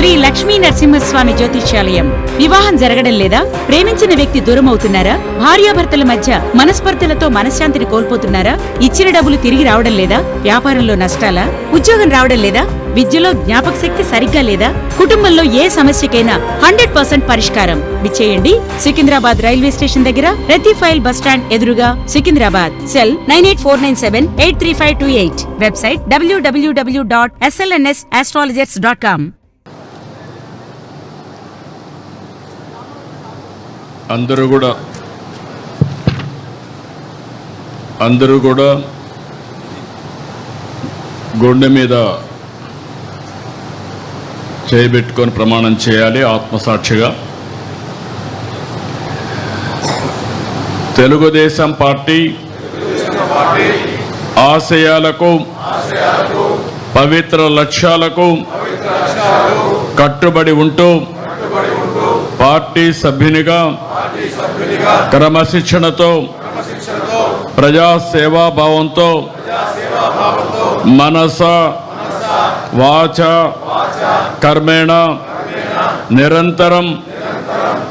శ్రీ లక్ష్మీ నరసింహస్వామి జ్యోతిష్యాలయం. వివాహం జరగడం లేదా? ప్రేమించిన వ్యక్తి దూరం అవుతున్నారా? భార్యాభర్తల మధ్య మనస్పర్ధలతో మనశ్శాంతిని కోల్పోతున్నారా? ఇచ్చిన డబ్బులు తిరిగి రావడం లేదా? వ్యాపారంలో నష్టాలా? ఉద్యోగం రావడం లేదా? విద్యలో జ్ఞాపక శక్తి సరిగ్గా లేదా? కుటుంబంలో ఏ సమస్యకైనా 100% పరిష్కారం. విచ్చేయండి సికింద్రాబాద్ రైల్వే స్టేషన్ దగ్గర రతి ఫైల్ బస్ స్టాండ్ ఎదురుగా, సికింద్రాబాద్. సెల్ 9849783528. Website www.slnsastrologers.com. అందరూ కూడా గుండె మీద చేయబెట్టుకొని ప్రమాణం చేయాలి ఆత్మసాక్షిగా. తెలుగుదేశం పార్టీ ఆశయాలకు పవిత్ర లక్ష్యాలకు కట్టుబడి ఉంటూ పార్టీ సభ్యునిగా క్రమశిక్షణతో ప్రజాసేవాభావంతో మనస వాచ కర్మేణ నిరంతరం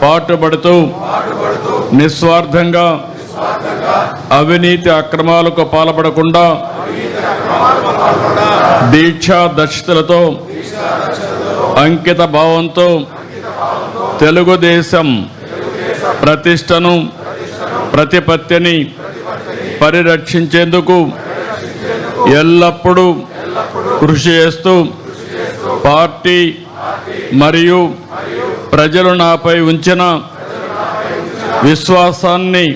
పాటుపడుతూ నిస్వార్థంగా అవినీతి అక్రమాలకు పాల్పడకుండా దీక్షా దక్షతలతో అంకిత భావంతో తెలుగుదేశం ప్రతిష్టను ప్రతిపత్తిని పరిరక్షించేందుకు ఎల్లప్పుడూ కృషి చేస్తూ పార్టీ మరియు ప్రజలు నాపై ఉంచిన విశ్వాసాన్ని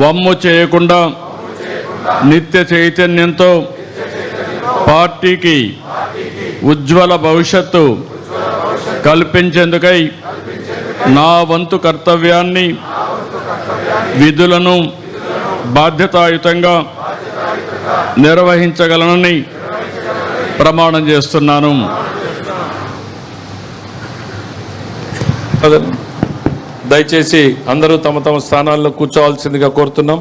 వమ్ము చేయకుండా నిత్య చైతన్యంతో పార్టీకి ఉజ్వల భవిష్యత్తు కల్పించేందుకై నా వంతు కర్తవ్యాన్ని విధులను బాధ్యతాయుతంగా నిర్వహించగలనని ప్రమాణం చేస్తున్నాను. దయచేసి అందరూ తమ తమ స్థానాల్లో కూర్చోవాల్సిందిగా కోరుతున్నాం.